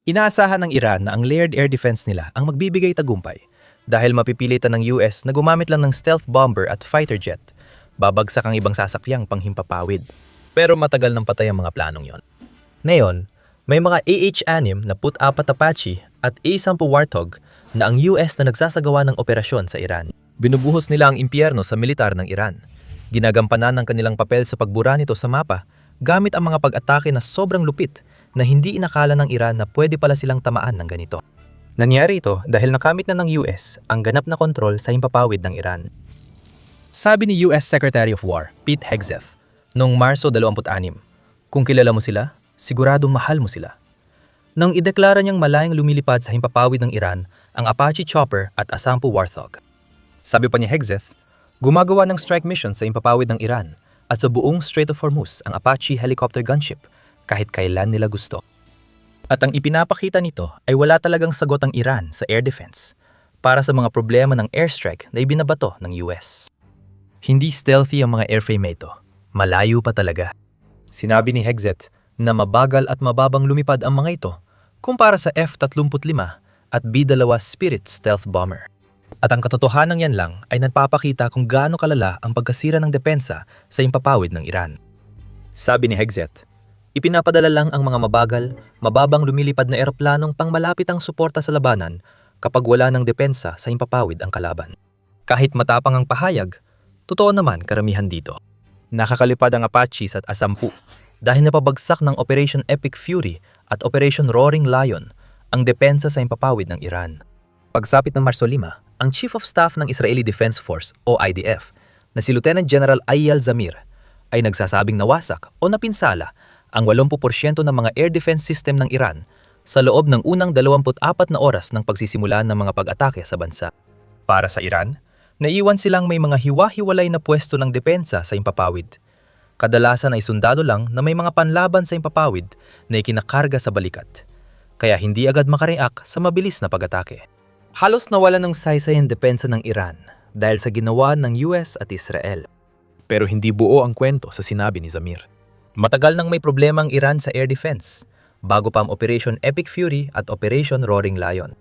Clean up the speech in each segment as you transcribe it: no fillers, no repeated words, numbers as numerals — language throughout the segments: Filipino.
Inaasahan ng Iran na ang layered air defense nila ang magbibigay tagumpay dahil mapipilitan ng US na gumamit lang ng stealth bomber at fighter jet. Babagsak ang ibang sasakyang panghimpapawid. Pero matagal nang patay ang mga planong yon. Ngayon, may mga AH-6 na Put-4 Apache at A-10 Warthog na ang US na nagsasagawa ng operasyon sa Iran. Binubuhos nila ang impyerno sa militar ng Iran. Ginagampanan ng kanilang papel sa pagbura nito sa mapa gamit ang mga pag-atake na sobrang lupit na hindi inakala ng Iran na pwede pala silang tamaan ng ganito. Nangyari ito dahil nakamit na ng US ang ganap na kontrol sa himpapawid ng Iran. Sabi ni US Secretary of War, Pete Hegseth, noong Marso 26, kung kilala mo sila, siguradong mahal mo sila. Nang ideklara niyang malayang lumilipad sa himpapawid ng Iran ang Apache Chopper at A-10 Warthog. Sabi pa ni Hegseth, gumagawa ng strike mission sa himpapawid ng Iran at sa buong Strait of Hormuz ang Apache helicopter gunship kahit kailan nila gusto. At ang ipinapakita nito ay wala talagang sagot ang Iran sa air defense para sa mga problema ng airstrike na ibinabato ng US. Hindi stealthy ang mga airframe ito. Malayo pa talaga. Sinabi ni Hegseth na mabagal at mababang lumipad ang mga ito kumpara sa F-35 at B-2 Spirit stealth bomber. At ang katotohanan yan lang ay nagpapakita kung gaano kalala ang pagkasira ng depensa sa himpapawid ng Iran. Sabi ni Hegseth, ipinapadala lang ang mga mabagal, mababang lumilipad na eroplanong pangmalapit ang suporta sa labanan kapag wala ng depensa sa himpapawid ang kalaban. Kahit matapang ang pahayag, totoo naman karamihan dito. Nakakalipad ang Apaches at A-10 dahil napabagsak ng Operation Epic Fury at Operation Roaring Lion ang depensa sa himpapawid ng Iran. Pagsapit ng Marso 5, ang Chief of Staff ng Israeli Defense Force o IDF na si Lieutenant General Eyal Zamir ay nagsasabing nawasak o napinsala ang 80% ng mga air defense system ng Iran sa loob ng unang 24 na oras ng pagsisimula ng mga pag-atake sa bansa. Para sa Iran, naiwan silang may mga hiwa-hiwalay na pwesto ng depensa sa himpapawid. Kadalasan ay sundalo lang na may mga panlaban sa himpapawid na ikinakarga sa balikat, kaya hindi agad makareact sa mabilis na pag-atake. Halos nawala ng saysay ang depensa ng Iran dahil sa ginawa ng US at Israel. Pero hindi buo ang kwento sa sinabi ni Zamir. Matagal nang may problema ang Iran sa air defense, bago pa ang Operation Epic Fury at Operation Roaring Lion.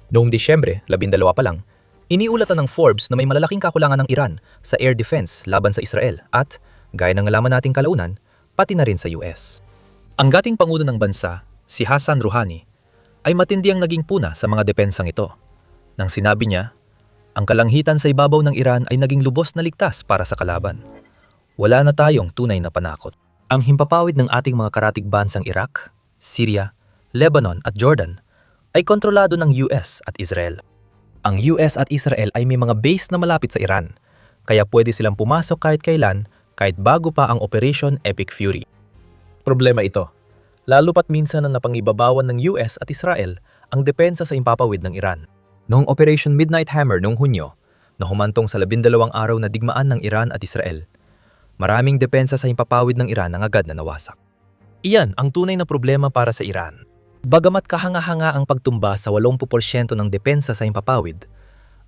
Noong Disyembre, 12 pa lang, iniulatan ng Forbes na may malalaking kakulangan ng Iran sa air defense laban sa Israel at, gaya ng nalaman nating kalaunan, pati na rin sa US. Ang dating pangulo ng bansa, si Hassan Rouhani, ay matindi ang naging puna sa mga depensang ito. Nang sinabi niya, ang kalanghitan sa ibabaw ng Iran ay naging lubos na ligtas para sa kalaban. Wala na tayong tunay na panakot. Ang himpapawid ng ating mga karatig bansang Iraq, Syria, Lebanon at Jordan ay kontrolado ng US at Israel. Ang US at Israel ay may mga base na malapit sa Iran, kaya pwede silang pumasok kahit kailan, kahit bago pa ang Operation Epic Fury. Problema ito, lalo pat minsan na napangibabawan ng US at Israel ang depensa sa himpapawid ng Iran. Noong Operation Midnight Hammer noong Hunyo, na humantong sa 12 araw na digmaan ng Iran at Israel, maraming depensa sa himpapawid ng Iran ang agad na nawasak. Iyan ang tunay na problema para sa Iran. Bagamat kahanga-hanga ang pagtumba sa 80% ng depensa sa himpapawid,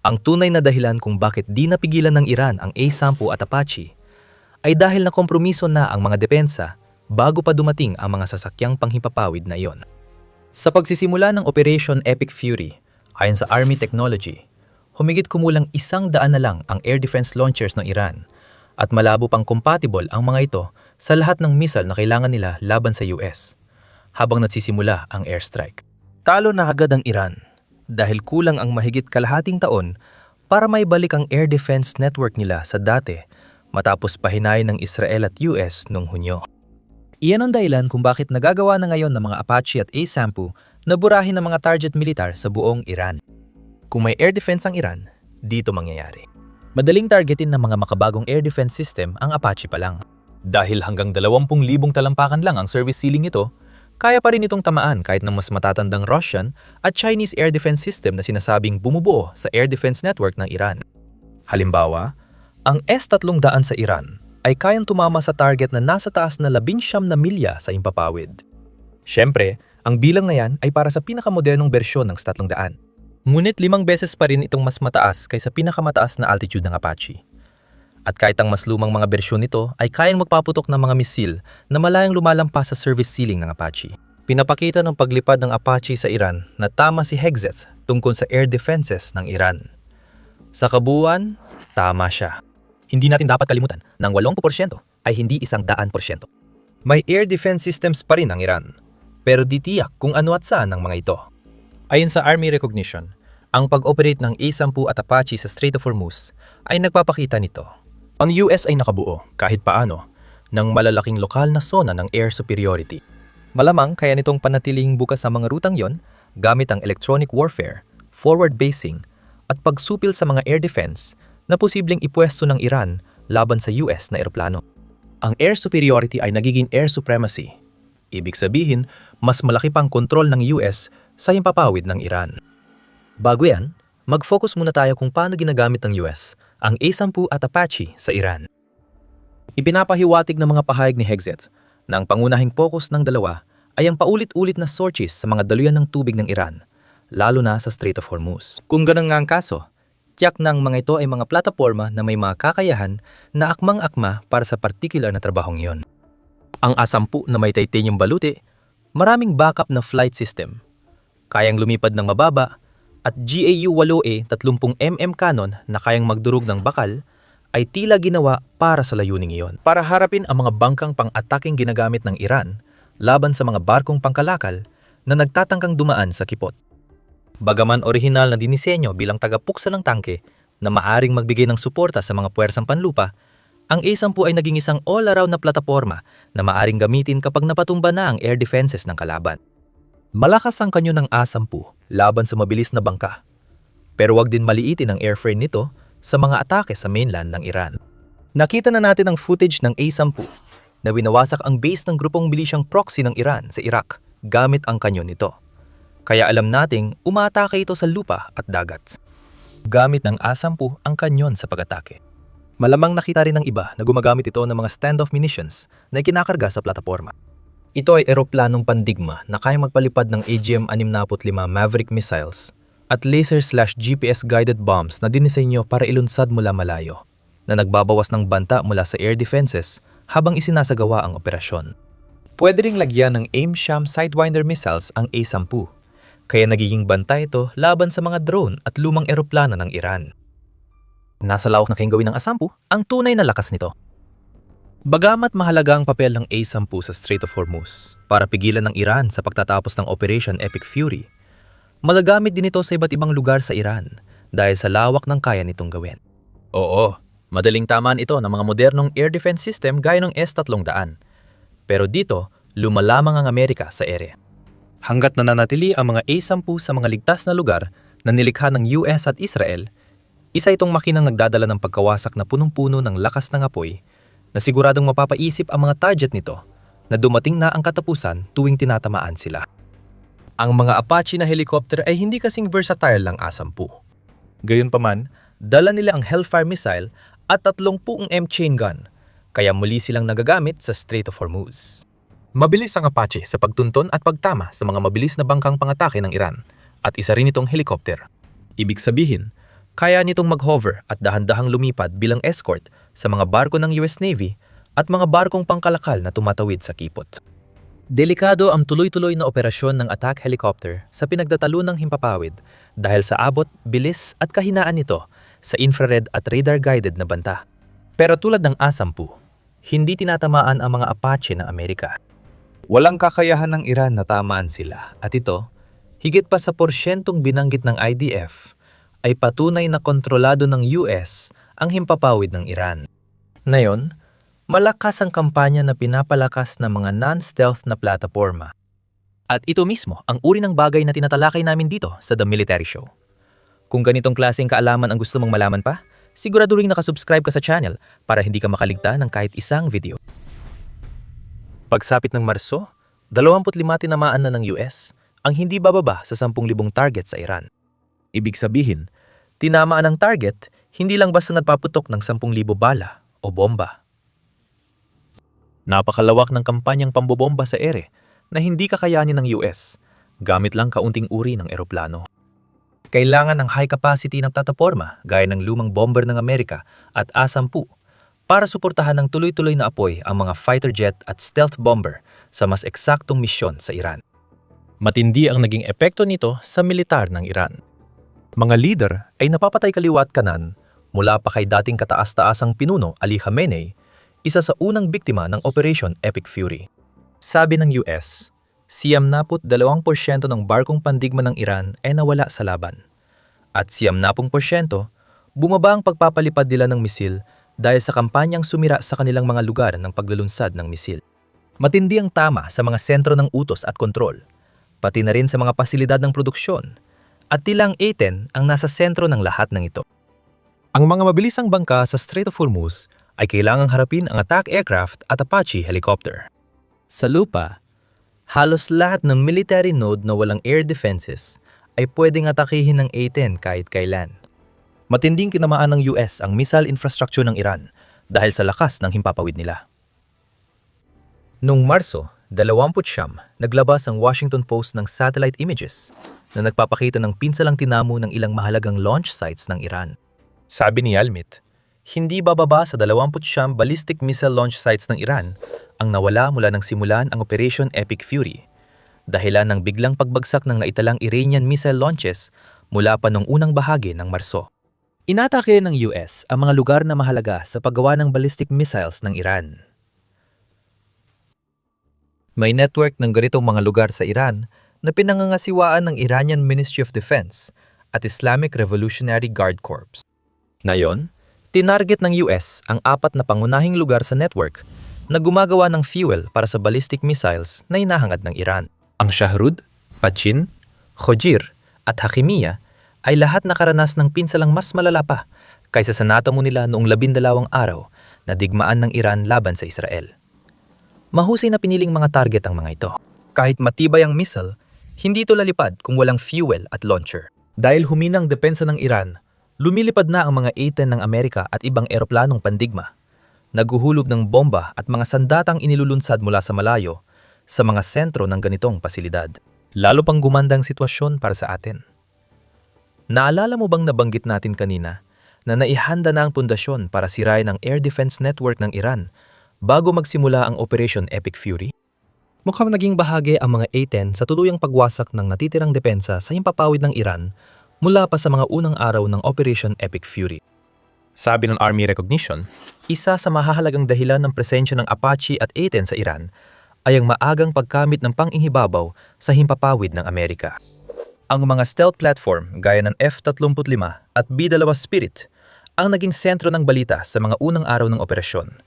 ang tunay na dahilan kung bakit di napigilan ng Iran ang A-10 at Apache ay dahil nakompromiso na ang mga depensa bago pa dumating ang mga sasakyang panghimpapawid na iyon. Sa pagsisimula ng Operation Epic Fury, ayon sa Army Technology, humigit kumulang 100 na lang ang air defense launchers ng Iran at malabo pang compatible ang mga ito sa lahat ng missile na kailangan nila laban sa US habang nagsisimula ang airstrike. Talo na agad ang Iran dahil kulang ang mahigit kalahating taon para maibalik ang air defense network nila sa dati matapos pahinayin ng Israel at US noong Hunyo. Iyan ang dahilan kung bakit nagagawa na ngayon ng mga Apache at A-10 na burahin ng mga target militar sa buong Iran. Kung may air defense ang Iran, dito mangyayari. Madaling targetin ng mga makabagong air defense system ang Apache pa lang. Dahil hanggang 20,000 talampakan lang ang service ceiling nito, kaya pa rin itong tamaan kahit ng mas matatandang Russian at Chinese air defense system na sinasabing bumubuo sa air defense network ng Iran. Halimbawa, ang S-300 sa Iran ay kayang tumama sa target na nasa taas na 19 na milya sa himpapawid. Siyempre, ang bilang na yan ay para sa pinakamodernong bersyon ng S-300. Ngunit 5 beses pa rin itong mas mataas kaysa pinakamataas na altitude ng Apache. At kahit ang mas lumang mga bersyon nito ay kayang magpaputok ng mga misil na malayang lumalampas sa service ceiling ng Apache. Pinapakita ng paglipad ng Apache sa Iran na tama si Hegseth tungkol sa air defenses ng Iran. Sa kabuuan, tama siya. Hindi natin dapat kalimutan na ang 80% ay hindi 100%. May air defense systems pa rin ang Iran, pero di tiyak kung ano at saan ang mga ito. Ayon sa Army Recognition, ang pag-operate ng A-10 at Apache sa Strait of Hormuz ay nagpapakita nito. Ang US ay nakabuo, kahit paano, ng malalaking lokal na zona ng air superiority. Malamang kaya nitong panatiling bukas sa mga rutang yon gamit ang electronic warfare, forward basing, at pagsupil sa mga air defense na posibleng ipwesto ng Iran laban sa US na eroplano. Ang air superiority ay nagiging air supremacy. Ibig sabihin, mas malaki pang kontrol ng US sa himpapawid ng Iran. Bago yan, mag-focus muna tayo kung paano ginagamit ng US ang A-10 at Apache sa Iran. Ipinapahiwatig ng mga pahayag ni Hegseth na ang pangunahing focus ng dalawa ay ang paulit-ulit na searches sa mga daluyan ng tubig ng Iran, lalo na sa Strait of Hormuz. Kung ganun nga ang kaso, tiyak na ang mga ito ay mga plataporma na may mga kakayahan na akmang-akma para sa particular na trabahong iyon. Ang A-10 na may titanium baluti, maraming backup na flight system, kayang lumipad ng mababa, at GAU-8A 30mm cannon na kayang magdurog ng bakal ay tila ginawa para sa layuning iyon. Para harapin ang mga bangkang pang-ataking ginagamit ng Iran laban sa mga barkong pangkalakal na nagtatangkang dumaan sa kipot. Bagaman orihinal na dinisenyo bilang tagapuksa ng tangke na maaring magbigay ng suporta sa mga puwersang panlupa, ang A-10 ay naging isang all-around na plataporma na maaring gamitin kapag napatumba na ang air defenses ng kalaban. Malakas ang kanyo ng A-10 laban sa mabilis na bangka, pero wag din maliitin ang airframe nito sa mga atake sa mainland ng Iran. Nakita na natin ang footage ng A-10 na winawasak ang base ng grupong milisyang proxy ng Iran sa Iraq gamit ang kanyon nito. Kaya alam nating umaatake ito sa lupa at dagat. Gamit ng A-10 ang kanyon sa pag-atake. Malamang nakita rin ng iba na gumagamit ito ng mga standoff munitions na ikinakarga sa plataporma. Ito ay eroplanong pandigma na kayang magpalipad ng AGM-65 Maverick missiles at laser/GPS-guided bombs na dinisenyo para ilunsad mula malayo, na nagbabawas ng banta mula sa air defenses habang isinasagawa ang operasyon. Pwede ring lagyan ng AIM-SHAM Sidewinder missiles ang A-10, kaya nagiging banta ito laban sa mga drone at lumang eroplano ng Iran. Nasa lawak na kayang gawin ng A-10 ang tunay na lakas nito. Bagamat mahalaga ang papel ng A-10 sa Strait of Hormuz para pigilan ng Iran sa pagtatapos ng Operation Epic Fury, malagamit din ito sa iba't ibang lugar sa Iran dahil sa lawak ng kaya nitong gawin. Oo, madaling tamaan ito ng mga modernong air defense system gaya ng S-300. Pero dito, lumalamang ang Amerika sa ere. Hanggat nananatili ang mga A-10 sa mga ligtas na lugar na nilikha ng US at Israel, isa itong makinang nagdadala ng pagkawasak na punong-puno ng lakas ng apoy na siguradong mapapaisip ang mga target nito na dumating na ang katapusan tuwing tinatamaan sila. Ang mga Apache na helicopter ay hindi kasing versatile lang A-10. Gayunpaman, dala nila ang Hellfire missile at 30 M chain gun, kaya muli silang nagagamit sa Strait of Hormuz. Mabilis ang Apache sa pagtunton at pagtama sa mga mabilis na bangkang pangatake ng Iran at isa rin itong helicopter. Ibig sabihin, kaya nitong mag-hover at dahan-dahang lumipad bilang escort sa mga barko ng US Navy at mga barkong pangkalakal na tumatawid sa kipot. Delikado ang tuloy-tuloy na operasyon ng attack helicopter sa pinagtatalo ng himpapawid dahil sa abot, bilis at kahinaan nito sa infrared at radar-guided na banta. Pero tulad ng A-10, hindi tinatamaan ang mga Apache ng Amerika. Walang kakayahan ng Iran na tamaan sila at ito, higit pa sa porsyentong binanggit ng IDF, ay patunay na kontrolado ng US ang himpapawid ng Iran. Ngayon, malakas ang kampanya na pinapalakas ng mga non-stealth na plataporma. At ito mismo ang uri ng bagay na tinatalakay namin dito sa The Military Show. Kung ganitong klaseng kaalaman ang gusto mong malaman pa, siguraduhin nakasubscribe ka sa channel para hindi ka makaligta ng kahit isang video. Pagsapit ng Marso, 25 tinamaan na ng US ang hindi bababa sa 10,000 target sa Iran. Ibig sabihin, tinamaan ang target hindi lang basta nagpaputok ng 10,000 bala o bomba. Napakalawak ng kampanyang pambobomba sa ere na hindi kakayanin ng US gamit lang kaunting uri ng eroplano. Kailangan ng high capacity ng plataporma gaya ng lumang bomber ng Amerika at A-10 para suportahan ng tuloy-tuloy na apoy ang mga fighter jet at stealth bomber sa mas eksaktong misyon sa Iran. Matindi ang naging epekto nito sa militar ng Iran. Mga leader ay napapatay kaliwa at kanan mula pa kay dating kataas-taasang pinuno Ali Khamenei, isa sa unang biktima ng Operation Epic Fury. Sabi ng US, 92% ng barkong pandigma ng Iran ay nawala sa laban. At 70% bumaba ang pagpapalipad nila ng misil dahil sa kampanyang sumira sa kanilang mga lugar ng paglulunsad ng misil. Matindi ang tama sa mga sentro ng utos at kontrol, pati na rin sa mga pasilidad ng produksyon, at tila ang A-10 ang nasa sentro ng lahat ng ito. Ang mga mabilisang bangka sa Strait of Hormuz ay kailangang harapin ang attack aircraft at Apache helicopter. Sa lupa, halos lahat ng military node na walang air defenses ay pwedeng atakihin ng A-10 kahit kailan. Matinding kinamaan ng US ang missile infrastructure ng Iran dahil sa lakas ng himpapawid nila. Noong Marso 29, naglabas ang Washington Post ng satellite images na nagpapakita ng pinsalang tinamo ng ilang mahalagang launch sites ng Iran. Sabi ni Almit, hindi bababa sa 29 ballistic missile launch sites ng Iran ang nawala mula nang simulan ang Operation Epic Fury, dahilan ng biglang pagbagsak ng naitalang Iranian missile launches mula pa noong unang bahagi ng Marso. Inatake ng US ang mga lugar na mahalaga sa paggawa ng ballistic missiles ng Iran. May network ng ganitong mga lugar sa Iran na pinangangasiwaan ng Iranian Ministry of Defense at Islamic Revolutionary Guard Corps. Ngayon, tinarget ng US ang 4 na pangunahing lugar sa network na gumagawa ng fuel para sa ballistic missiles na hinahangad ng Iran. Ang Shahrud, Pachin, Khojir at Hakimiyya ay lahat nakaranas ng pinsalang mas malala pa kaysa sa natamo nila noong 12 araw na digmaan ng Iran laban sa Israel. Mahusay na piniling mga target ang mga ito. Kahit matibay ang missile, hindi ito lalipad kung walang fuel at launcher. Dahil huminang depensa ng Iran, lumilipad na ang mga A-10 ng Amerika at ibang eroplanong pandigma. Naguhulog ng bomba at mga sandatang inilulunsad mula sa malayo sa mga sentro ng ganitong pasilidad. Lalo pang gumandang sitwasyon para sa atin. Naalala mo bang nabanggit natin kanina na naihanda na ang pundasyon para sirain ang air defense network ng Iran bago magsimula ang Operation Epic Fury? Mukhang naging bahagi ang mga A-10 sa tuluyang pagwasak ng natitirang depensa sa himpapawid ng Iran mula pa sa mga unang araw ng Operation Epic Fury. Sabi ng Army Recognition, isa sa mahahalagang dahilan ng presensya ng Apache at A-10 sa Iran ay ang maagang pagkamit ng pang-inghibabaw sa himpapawid ng Amerika. Ang mga stealth platform gaya ng F-35 at B-2 Spirit ang naging sentro ng balita sa mga unang araw ng operasyon,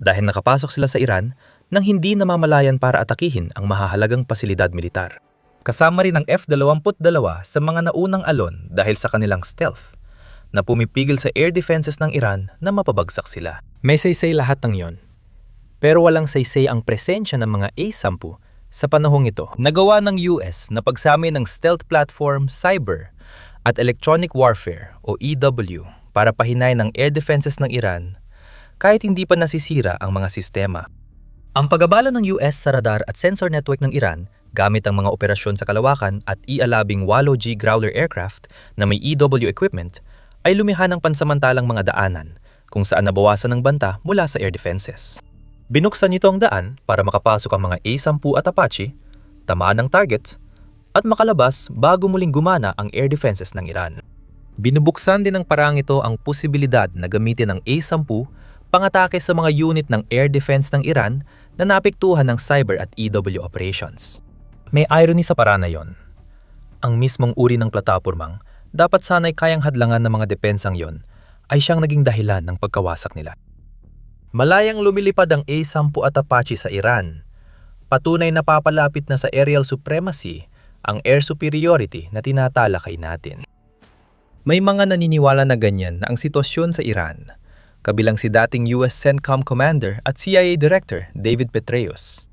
dahil nakapasok sila sa Iran nang hindi namamalayan para atakihin ang mahahalagang pasilidad militar. Kasama rin ang F-22 sa mga naunang alon dahil sa kanilang stealth, na pumipigil sa air defenses ng Iran na mapabagsak sila. May saysay lahat ng yon. Pero walang saysay ang presensya ng mga A-10 sa panahong ito. Nagawa ng US na pagsami ng stealth platform, cyber, at electronic warfare o EW para pahinay ng air defenses ng Iran kahit hindi pa nasisira ang mga sistema. Ang pag-abala ng US sa radar at sensor network ng Iran gamit ang mga operasyon sa kalawakan at ialabing 8G Growler aircraft na may EW equipment ay lumihan ng pansamantalang mga daanan kung saan nabawasan ng banta mula sa air defenses. Binuksan nito ang daan para makapasok ang mga A-10 at Apache, tamaan ng target, at makalabas bago muling gumana ang air defenses ng Iran. Binubuksan din ng parang ito ang posibilidad na gamitin ang A-10 pang-atake sa mga unit ng air defense ng Iran na naapektuhan ng cyber at EW operations. May irony sa paraan na yon. Ang mismong uri ng platapormang dapat sana'y kayang hadlangan ng mga depensang yon ay siyang naging dahilan ng pagkawasak nila. Malayang lumilipad ang A-10 at Apache sa Iran. Patunay na papalapit na sa aerial supremacy ang air superiority na tinatalakay natin. May mga naniniwala na ganyan na ang sitwasyon sa Iran, kabilang si dating US CENTCOM Commander at CIA Director David Petraeus.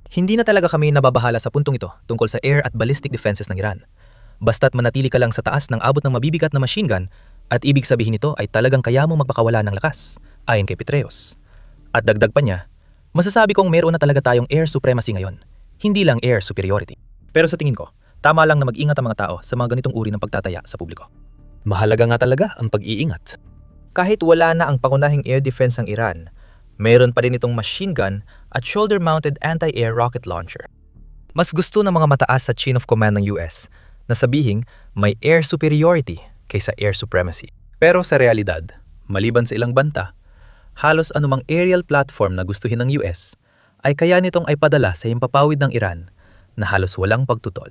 Hindi na talaga kami nababahala sa puntong ito tungkol sa air at ballistic defenses ng Iran. Basta't manatili ka lang sa taas ng abot ng mabibigat na machine gun at ibig sabihin nito ay talagang kaya mo magpakawala ng lakas, ayon kay Petraeus. At dagdag pa niya, masasabi kong meron na talaga tayong air supremacy ngayon, hindi lang air superiority. Pero sa tingin ko, tama lang na mag-ingat ang mga tao sa mga ganitong uri ng pagtataya sa publiko. Mahalaga nga talaga ang pag-iingat. Kahit wala na ang pangunahing air defense ng Iran, mayroon pa rin itong machine gun at shoulder-mounted anti-air rocket launcher. Mas gusto ng mga mataas sa chain of command ng US na sabihing may air superiority kaysa air supremacy. Pero sa realidad, maliban sa ilang banta, halos anumang aerial platform na gustuhin ng US ay kaya nitong ay padala sa himpapawid ng Iran na halos walang pagtutol.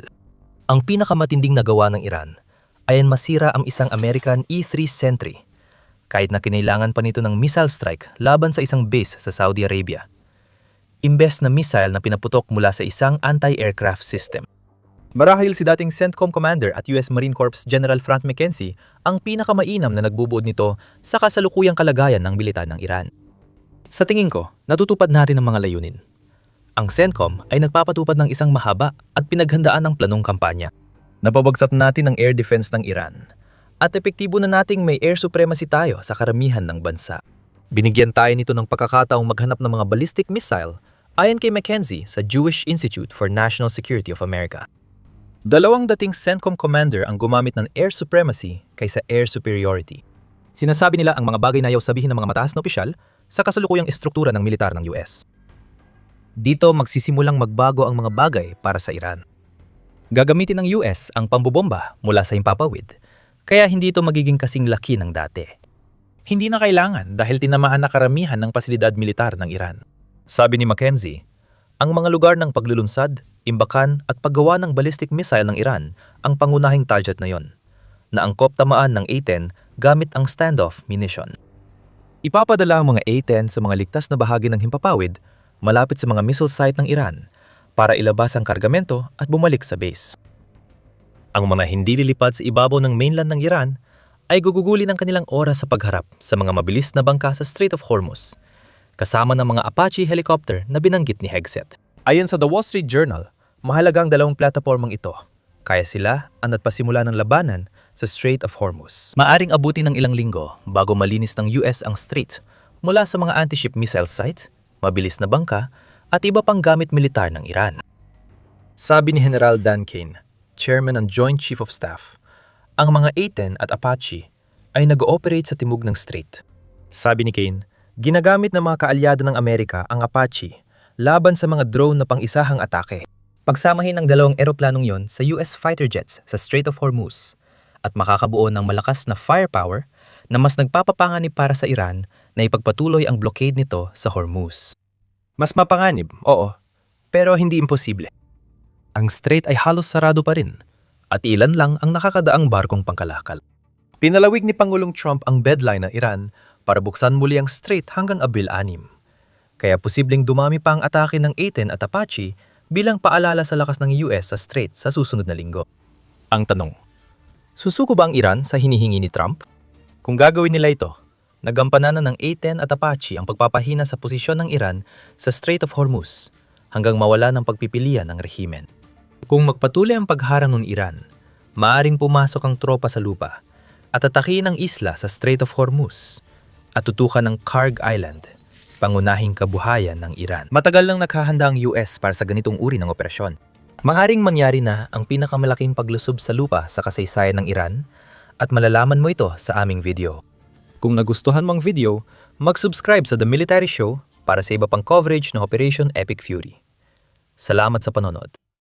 Ang pinakamatinding nagawa ng Iran ay ang masira ang isang American E-3 Sentry kahit na kinailangan pa nito ng missile strike laban sa isang base sa Saudi Arabia. Imbes na missile na pinaputok mula sa isang anti-aircraft system. Marahil si dating CENTCOM Commander at US Marine Corps General Frank McKenzie ang pinakamainam na nagbubuod nito sa kasalukuyang kalagayan ng militar ng Iran. Sa tingin ko, natutupad natin ang mga layunin. Ang CENTCOM ay nagpapatupad ng isang mahaba at pinaghandaan ng planong kampanya. Napabagsat natin ang air defense ng Iran at epektibo na nating may air supremacy tayo sa karamihan ng bansa. Binigyan tayo nito ng pagkakataong maghanap ng mga ballistic missile ayon kay McKenzie sa Jewish Institute for National Security of America. Dalawang dating CENTCOM commander ang gumamit ng air supremacy kaysa air superiority. Sinasabi nila ang mga bagay na ayaw sabihin ng mga mataas na opisyal sa kasalukuyang estruktura ng militar ng US. Dito magsisimulang magbago ang mga bagay para sa Iran. Gagamitin ng US ang pambobomba mula sa himpapawid, kaya hindi ito magiging kasing laki ng dati. Hindi na kailangan dahil tinamaan na karamihan ng pasilidad militar ng Iran. Sabi ni McKenzie, ang mga lugar ng paglulunsad, imbakan at paggawa ng ballistic missile ng Iran ang pangunahing target na yon, na angkop tamaan ng A-10 gamit ang standoff munition. Ipapadala ang mga A-10 sa mga ligtas na bahagi ng himpapawid malapit sa mga missile site ng Iran para ilabas ang kargamento at bumalik sa base. Ang mga hindi lilipad sa ibabaw ng mainland ng Iran ay gugugulin ang kanilang oras sa pagharap sa mga mabilis na bangka sa Strait of Hormuz, kasama ng mga Apache helicopter na binanggit ni Hegseth. Ayon sa The Wall Street Journal, mahalaga ang dalawang platapormang ito, kaya sila ang nagpasimula ng labanan sa Strait of Hormuz. Maaring abutin ng ilang linggo bago malinis ng US ang strait mula sa mga anti-ship missile sites, mabilis na bangka, at iba pang gamit militar ng Iran. Sabi ni General Dan Kane, Chairman ng Joint Chief of Staff, ang mga A-10 at Apache ay nag-ooperate sa timog ng strait. Sabi ni Kane, ginagamit ng mga kaalyado ng Amerika ang Apache laban sa mga drone na pang-isahang atake. Pagsamahin ang dalawang eroplanong yon sa US fighter jets sa Strait of Hormuz at makakabuo ng malakas na firepower na mas nagpapapanganib para sa Iran na ipagpatuloy ang blockade nito sa Hormuz. Mas mapanganib, oo, pero hindi imposible. Ang strait ay halos sarado pa rin at ilan lang ang nakakadaang barkong pangkalakal. Pinalawig ni Pangulong Trump ang deadline ng Iran para buksan muli ang strait hanggang Abril 6. Kaya posibleng dumami pa ang atake ng A-10 at Apache bilang paalala sa lakas ng US sa strait sa susunod na linggo. Ang tanong, susuko ba ang Iran sa hinihingi ni Trump? Kung gagawin nila ito, nagampanan ng A-10 at Apache ang pagpapahina sa posisyon ng Iran sa Strait of Hormuz hanggang mawala ng pagpipilian ng rehimen. Kung magpatuloy ang pagharang ng Iran, maaaring pumasok ang tropa sa lupa at atakihin ang isla sa Strait of Hormuz at tutukan ng Karg Island, pangunahing kabuhayan ng Iran. Matagal nang naghahanda ang US para sa ganitong uri ng operasyon. Maaaring mangyari na ang pinakamalaking paglusob sa lupa sa kasaysayan ng Iran at malalaman mo ito sa aming video. Kung nagustuhan mong video, mag-subscribe sa The Military Show para sa iba pang coverage ng Operation Epic Fury. Salamat sa panonood.